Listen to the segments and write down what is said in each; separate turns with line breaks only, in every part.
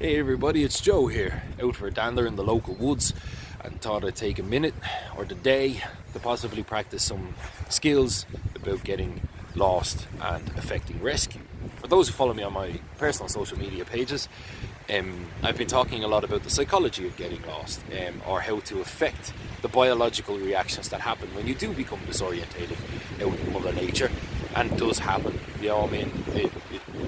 Hey everybody, it's Joe here, out for a dander in the local woods, and thought I'd take a minute or the day to possibly practice some skills about getting lost and effecting rescue. For those who follow me on my personal social media pages, I've been talking a lot about the psychology of getting lost, or how to affect the biological reactions that happen when you do become disorientated out in Mother Nature. And it does happen, you know. I mean,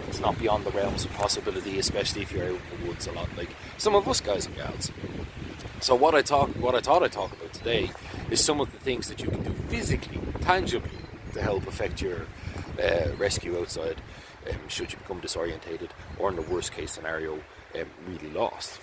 it's not beyond the realms of possibility, especially if you're out in the woods a lot, like some of us guys and gals. So what I thought I'd talk about today is some of the things that you can do physically, tangibly, to help affect your rescue outside, should you become disorientated, or in the worst case scenario, really lost.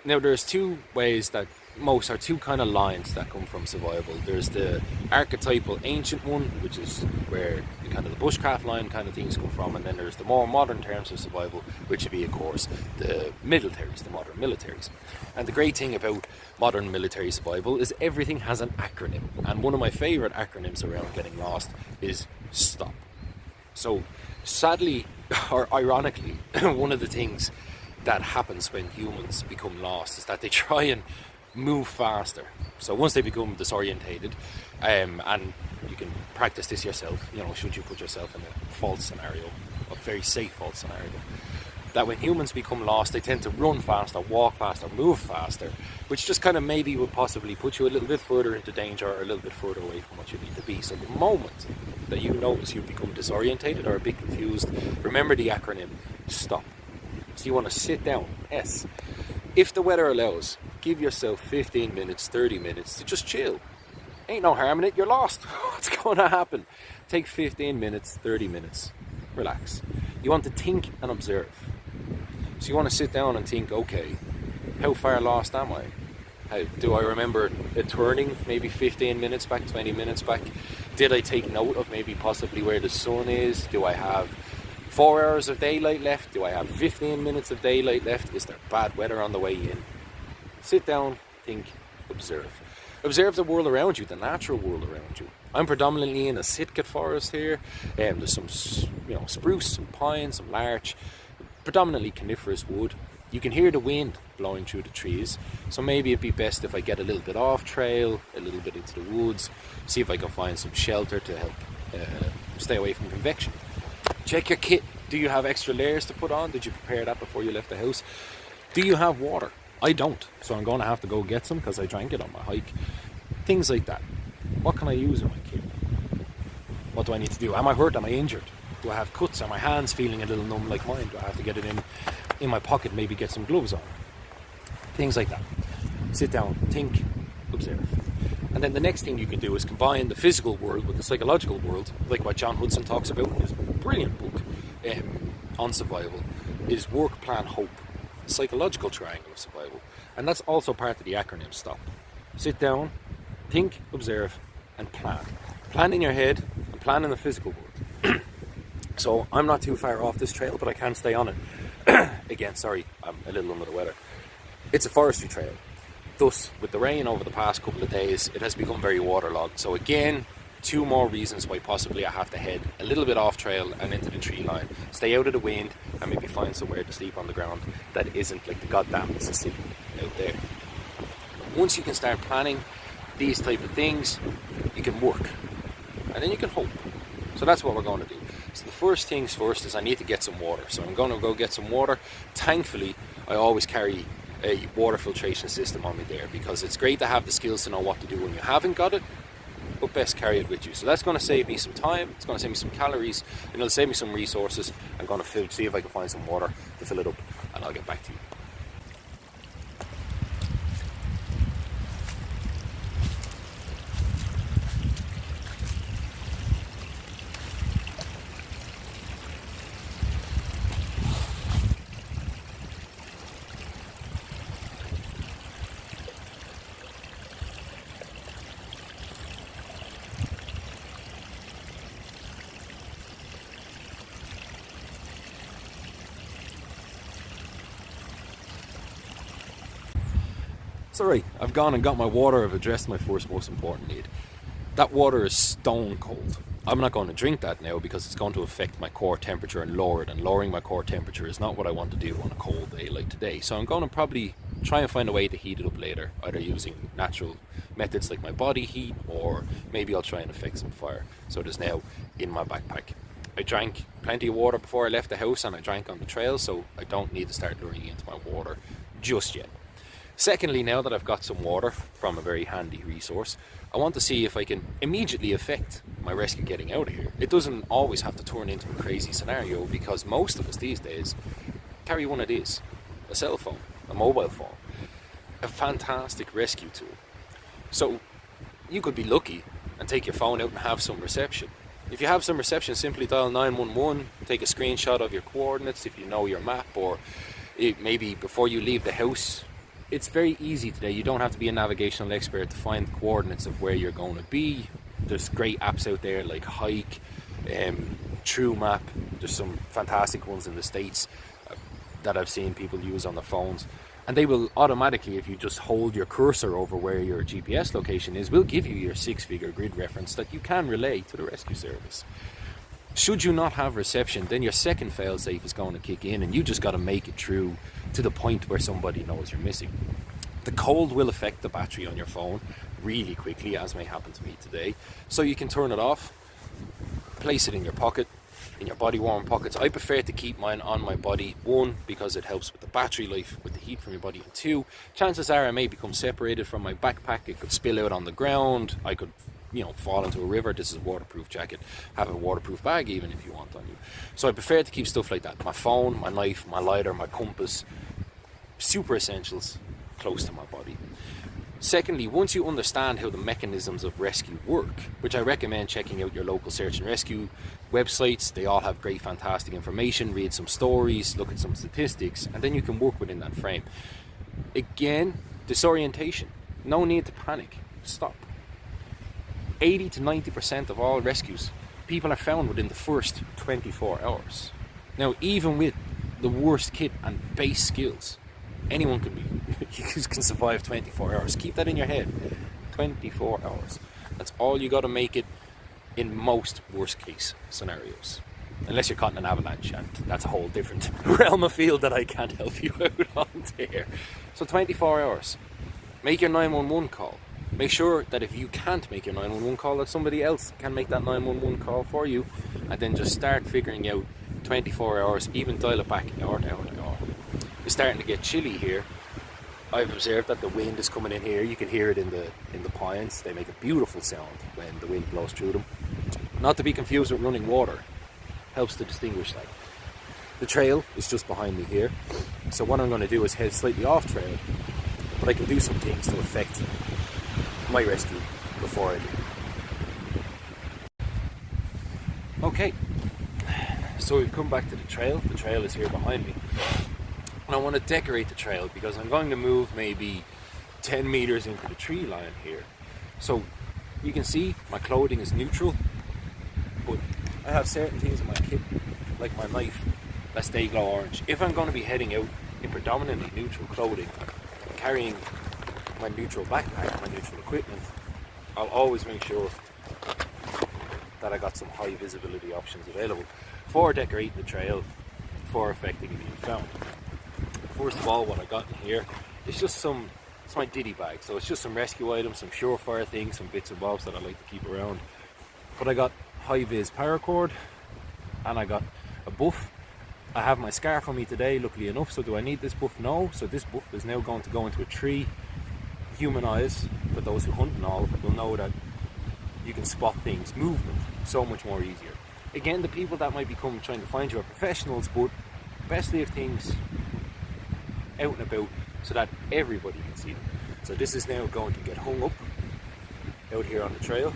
Now, there's two kind of lines that come from survival. There's the archetypal ancient one, which is where the kind of the bushcraft line kind of things come from, and then there's the more modern terms of survival, which would be, of course, the militaries, the modern militaries. And the great thing about modern military survival is everything has an acronym, and one of my favorite acronyms around getting lost is STOP. So sadly, or ironically, one of the things that happens when humans become lost is that they try and move faster. So once they become disorientated, and you can practice this yourself, you know, should you put yourself in a false scenario, a very safe false scenario, that when humans become lost, they tend to run faster, walk faster, move faster, which just kind of maybe would possibly put you a little bit further into danger, or a little bit further away from what you need to be. So the moment that you notice you become disorientated or a bit confused, remember the acronym STOP. So you want to sit down, S. If the weather allows, give yourself 15 minutes, 30 minutes to just chill. Ain't no harm in it, you're lost. What's going to happen? Take 15 minutes, 30 minutes, relax. You want to think and observe. So you want to sit down and think, okay, how far lost am I? Do I remember a turning maybe 15 minutes back, 20 minutes back? Did I take note of maybe possibly where the sun is? Do I have 4 hours of daylight left? Do I have 15 minutes of daylight left? Is there bad weather on the way in? Sit down, think, observe. Observe the world around you, the natural world around you. I'm predominantly in a Sitka forest here. There's some, spruce, some pine, some larch, predominantly coniferous wood. You can hear the wind blowing through the trees, so maybe it'd be best if I get a little bit off trail, a little bit into the woods, see if I can find some shelter to help stay away from convection. Check your kit. Do you have extra layers to put on? Did you prepare that before you left the house? Do you have water? I don't, so I'm going to have to go get some because I drank it on my hike. Things like that. What can I use in my kit? What do I need to do? Am I hurt? Am I injured? Do I have cuts? Are my hands feeling a little numb like mine? Do I have to get it in my pocket, maybe get some gloves on? Things like that. Sit down, think, observe. And then the next thing you can do is combine the physical world with the psychological world, like what John Hudson talks about in his brilliant book on survival, is work, plan, hope. The psychological triangle of survival. And that's also part of the acronym STOP. Sit down, think, observe, and plan. Plan in your head and plan in the physical world. So I'm not too far off this trail, but I can't stay on it. Again, sorry, I'm a little under the weather. It's a forestry trail. Thus, with the rain over the past couple of days, it has become very waterlogged. So again, 2 more reasons why possibly I have to head a little bit off trail and into the tree line. Stay out of the wind and maybe find somewhere to sleep on the ground that isn't like the goddamn Mississippi out there. Once you can start planning these type of things, you can work. And then you can hope. So that's what we're going to do. So the first things first is I need to get some water. So I'm going to go get some water. Thankfully, I always carry a water filtration system on me there, because it's great to have the skills to know what to do when you haven't got it, but best carry it with you. So that's going to save me some time, it's going to save me some calories, and it'll save me some resources. I'm going to see if I can find some water to fill it up, and I'll get back to you. It's alright, I've gone and got my water, I've addressed my first most important need. That water is stone cold. I'm not going to drink that now because it's going to affect my core temperature and lower it, and lowering my core temperature is not what I want to do on a cold day like today. So I'm going to probably try and find a way to heat it up later, either using natural methods like my body heat, or maybe I'll try and affect some fire. So it is now in my backpack. I drank plenty of water before I left the house, and I drank on the trail, so I don't need to start luring into my water just yet. Secondly, now that I've got some water from a very handy resource, I want to see if I can immediately affect my rescue getting out of here. It doesn't always have to turn into a crazy scenario, because most of us these days carry one of these: a cell phone, a mobile phone, a fantastic rescue tool. So you could be lucky and take your phone out and have some reception. If you have some reception, simply dial 911, take a screenshot of your coordinates if you know your map, or maybe before you leave the house. It's very easy today. You don't have to be a navigational expert to find the coordinates of where you're going to be. There's great apps out there like Hike, True Map. There's some fantastic ones in the States that I've seen people use on their phones. And they will automatically, if you just hold your cursor over where your GPS location is, will give you your 6-figure grid reference that you can relay to the rescue service. Should you not have reception, then your second failsafe is going to kick in, and you just got to make it through to the point where somebody knows you're missing. The cold will affect the battery on your phone really quickly, as may happen to me today. So you can turn it off, place it in your pocket, in your body warm pockets. I prefer to keep mine on my body, one, because it helps with the battery life, with the heat from your body, and two, chances are I may become separated from my backpack. It could spill out on the ground. I could fall into a river. This is a waterproof jacket. Have a waterproof bag even if you want on you. So I prefer to keep stuff like that. My phone, my knife, my lighter, my compass, super essentials close to my body. Secondly, once you understand how the mechanisms of rescue work, which I recommend checking out your local search and rescue websites. They all have great, fantastic information. Read some stories, look at some statistics, and then you can work within that frame. Again, disorientation. No need to panic. Stop. 80 to 90% of all rescues, people are found within the first 24 hours. Now, even with the worst kit and base skills, anyone can can survive 24 hours. Keep that in your head. 24 hours. That's all you got to make it in most worst case scenarios. Unless you're caught in an avalanche, and that's a whole different realm of field that I can't help you out on there. So 24 hours. Make your 911 call. Make sure that if you can't make your 911 call, that somebody else can make that 911 call for you, and then just start figuring out 24 hours, even dial it back hour to hour to hour. It's starting to get chilly here. I've observed that the wind is coming in here. You can hear it in the pines. They make a beautiful sound when the wind blows through them. Not to be confused with running water. Helps to distinguish that. The trail is just behind me here. So what I'm going to do is head slightly off trail, but I can do some things to affect my rescue before I do. Okay, so we've come back to the trail. The trail is here behind me. And I want to decorate the trail because I'm going to move maybe 10 meters into the tree line here. So you can see my clothing is neutral, but I have certain things in my kit, like my knife, that stay glow orange. If I'm going to be heading out in predominantly neutral clothing, carrying my neutral backpack, my neutral equipment, I'll always make sure that I got some high visibility options available for decorating the trail, for effectively being found. First of all, what I got in here is just it's my ditty bag, so it's just some rescue items, some surefire things, some bits and bobs that I like to keep around. But I got high-vis paracord, and I got a buff. I have my scarf on me today, luckily enough, so do I need this buff? No. So this buff is now going to go into a tree. Human eyes, for those who hunt and all, will know that you can spot things, movement, so much more easier. Again, the people that might be trying to find you are professionals, but best leave things out and about so that everybody can see them. So this is now going to get hung up out here on the trail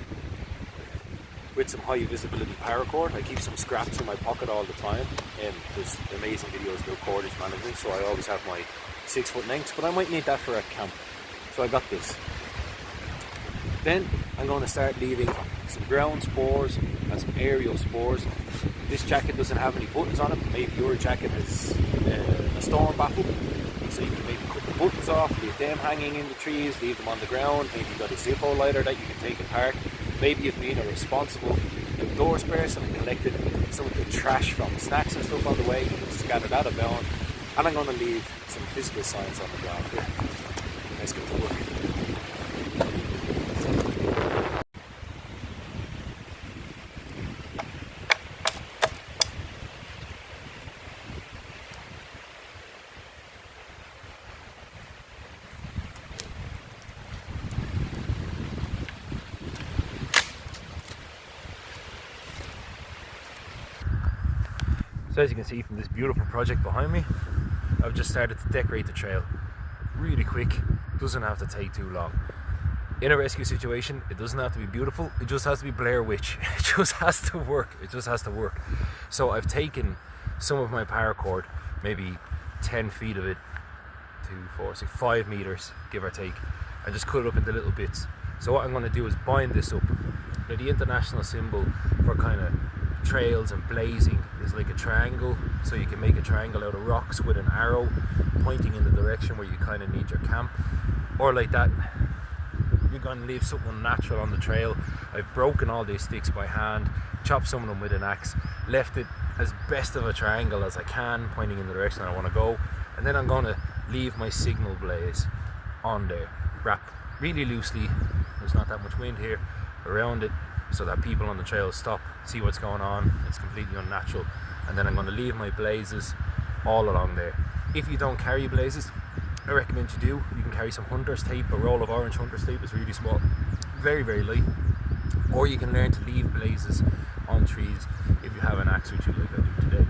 with some high visibility paracord. I keep some scraps in my pocket all the time, and there's amazing videos about cordage management, so I always have my 6-foot lengths, but I might need that for a camp. So I got this. Then I'm going to start leaving some ground spores and some aerial spores. This jacket doesn't have any buttons on it. Maybe your jacket has a storm baffle, so you can maybe cut the buttons off, leave them hanging in the trees, leave them on the ground. Maybe you've got a Zippo lighter that you can take apart. Maybe you've been a responsible door sprays, and I collected some of the trash from snacks and stuff on the way, scattered that about, and I'm going to leave some physical signs on the ground here. Let's get to work. So as you can see from this beautiful project behind me, I've just started to decorate the trail really quick. Doesn't have to take too long. In a rescue situation, it doesn't have to be beautiful, it just has to be Blair Witch. It just has to work. It just has to work. So I've taken some of my paracord, maybe 10 feet of it, 2, 4, 6, 5 meters, give or take, and just cut it up into little bits. So what I'm going to do is bind this up. Now the international symbol for kind of trails and blazing is like a triangle, so you can make a triangle out of rocks with an arrow pointing in the direction where you kind of need your camp, or like that. You're going to leave something natural on the trail. I've broken all these sticks by hand, chopped some of them with an axe, left it as best of a triangle as I can, pointing in the direction I want to go, and then I'm going to leave my signal blaze on there, wrap really loosely, there's not that much wind here, around it, so that people on the trail stop, see what's going on. It's completely unnatural. And then I'm going to leave my blazes all along there. If you don't carry blazes, I recommend you do. You can carry some hunter's tape. A roll of orange hunter's tape is really small, very, very light. Or you can learn to leave blazes on trees if you have an axe with you, like I do today.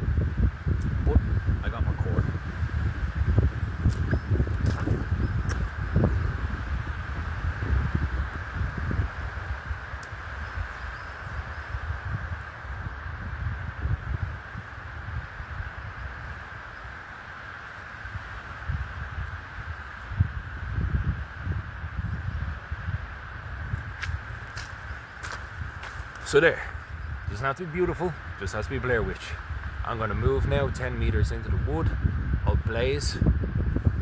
But I got my cord. So there, doesn't have to be beautiful, just has to be Blair Witch. I'm going to move now 10 meters into the wood. I'll blaze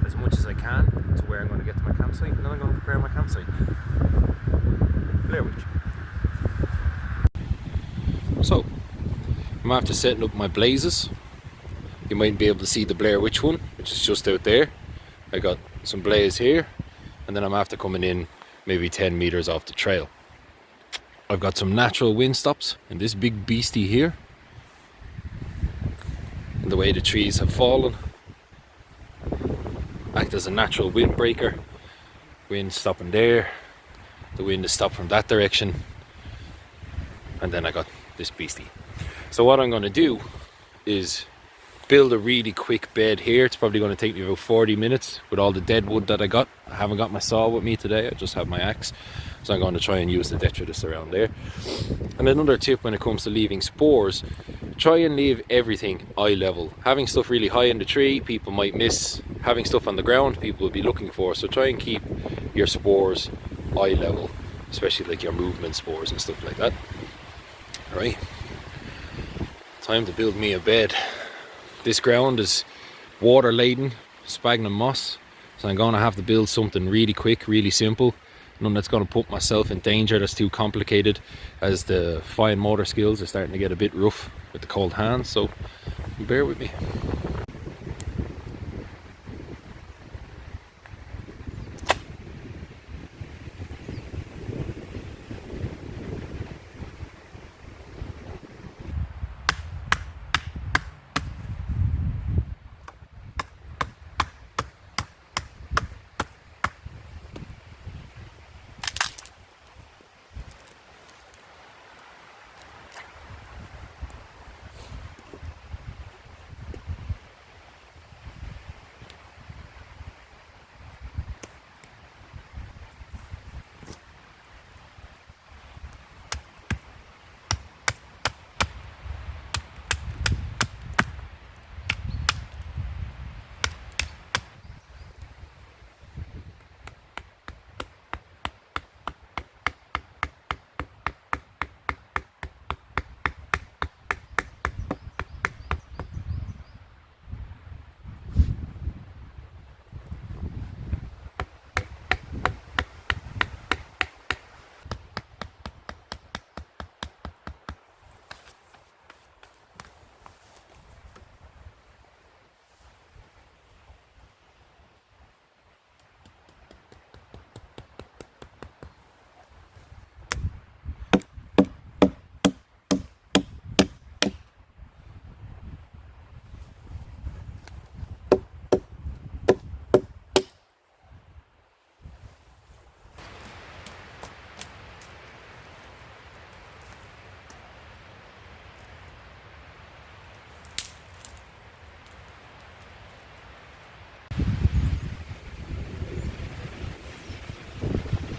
as much as I can to where I'm going to get to my campsite, and then I'm going to prepare my campsite. Blair Witch. So, I'm after setting up my blazes. You might be able to see the Blair Witch one, which is just out there. I got some blaze here, and then I'm after coming in maybe 10 meters off the trail. I've got some natural wind stops and this big beastie here, and the way the trees have fallen act as a natural windbreaker. Wind stopping there, the wind is stopped from that direction, and then I got this beastie. So what I'm going to do is build a really quick bed here. It's probably going to take me about 40 minutes with all the dead wood that I got. I haven't got my saw with me today, I just have my axe. So I'm going to try and use the detritus around there. And another tip when it comes to leaving spores, try and leave everything eye level. Having stuff really high in the tree, people might miss. Having stuff on the ground, people will be looking for. So try and keep your spores eye level, especially like your movement spores and stuff like that. Alright, time to build me a bed. This ground is water laden, sphagnum moss, so I'm going to have to build something really quick, really simple. None that's going to put myself in danger, that's too complicated, as the fine motor skills are starting to get a bit rough with the cold hands, so bear with me.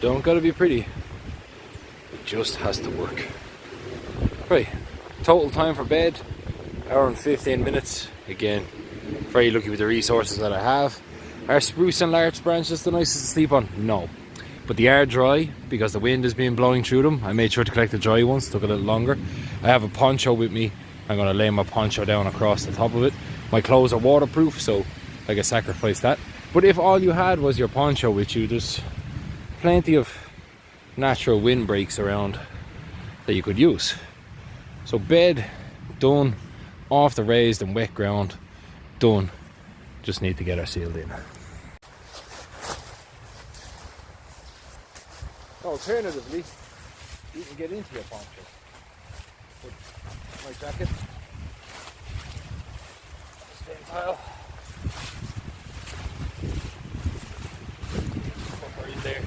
don't gotta be pretty. It just has to work. Right, total time for bed, hour and 15 minutes. Again, very lucky with the resources that I have. Are spruce and larch branches the nicest to sleep on? No. But they are dry because the wind has been blowing through them. I made sure to collect the dry ones, took a little longer. I have a poncho with me. I'm going to lay my poncho down across the top of it. My clothes are waterproof, so I can sacrifice that. But if all you had was your poncho with you, there's plenty of natural windbreaks around that you could use. So bed done, off the raised and wet ground done. Just need to get her sealed in. Alternatively, you can get into your poncho. Put my jacket, stain tile, put her in there.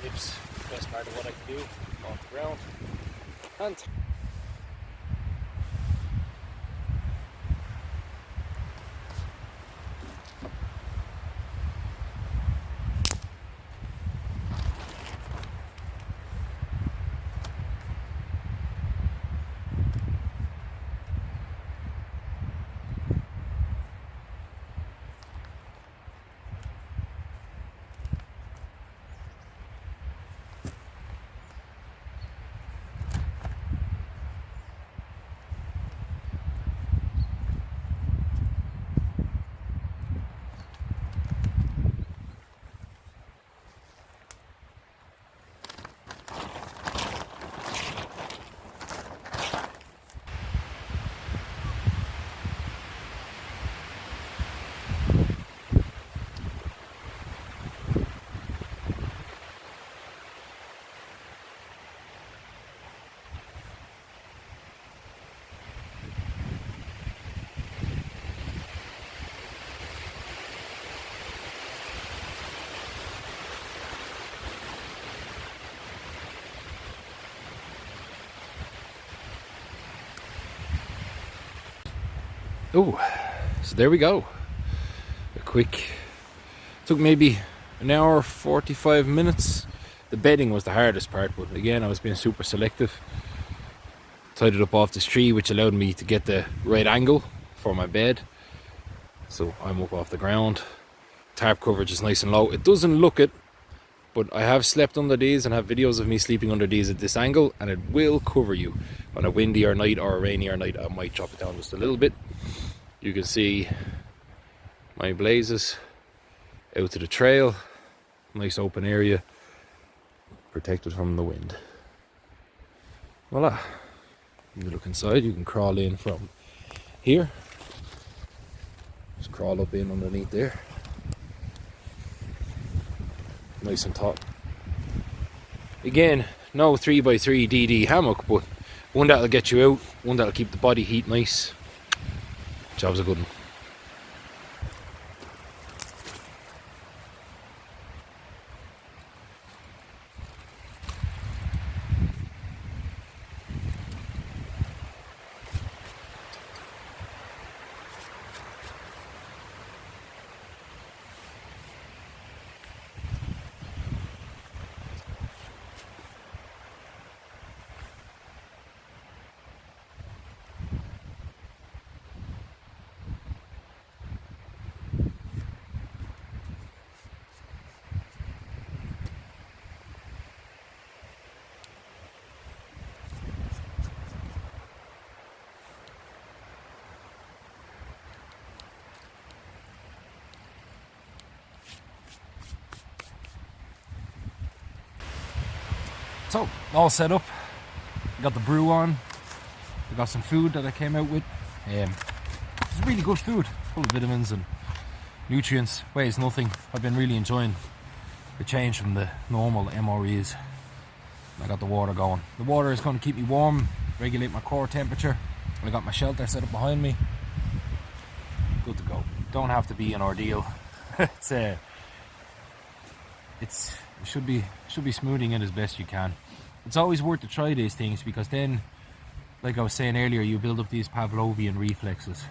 Hips, best part of what I can do, off the ground. And oh, so there we go. A quick, took maybe an hour 45 minutes. The bedding was the hardest part, but again I was being super selective. Tied it up off this tree, which allowed me to get the right angle for my bed. So I'm up off the ground. Tarp coverage is nice and low. It doesn't look it, but I have slept under these and have videos of me sleeping under these at this angle, and it will cover you. On a windier night or a rainier night, I might drop it down just a little bit. You can see my blazes out to the trail. Nice open area, protected from the wind. Voila. You look inside, you can crawl in from here. Just crawl up in underneath there. Nice and taut. Again, no 3x3 DD hammock, but one that'll get you out, one that'll keep the body heat nice. Job's a good one. So, all set up. Got the brew on. I got some food that I came out with. It's really good food, full of vitamins and nutrients. Weighs nothing. I've been really enjoying the change from the normal MREs. I got the water going. The water is going to keep me warm, regulate my core temperature. I got my shelter set up behind me. Good to go. Don't have to be an ordeal. It should be smoothing it as best you can. It's always worth to try these things, because then, like I was saying earlier, you build up these Pavlovian reflexes,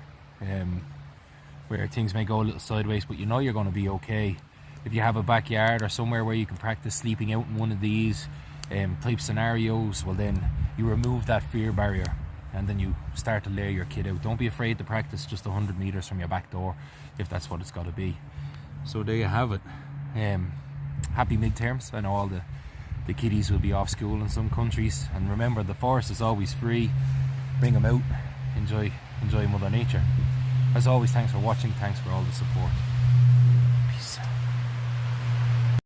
where things may go a little sideways, but you know you're going to be okay. if you have a backyard or somewhere where you can practice sleeping out in one of these type scenarios, well then you remove that fear barrier and then you start to lay your kid out. Don't be afraid to practice just 100 meters from your back door if that's what it's got to be. So there you have it. Happy midterms. I know all the kiddies will be off school in some countries, and remember, the forest is always free. Bring them out, enjoy Mother Nature. As always, thanks for watching, thanks for all the support.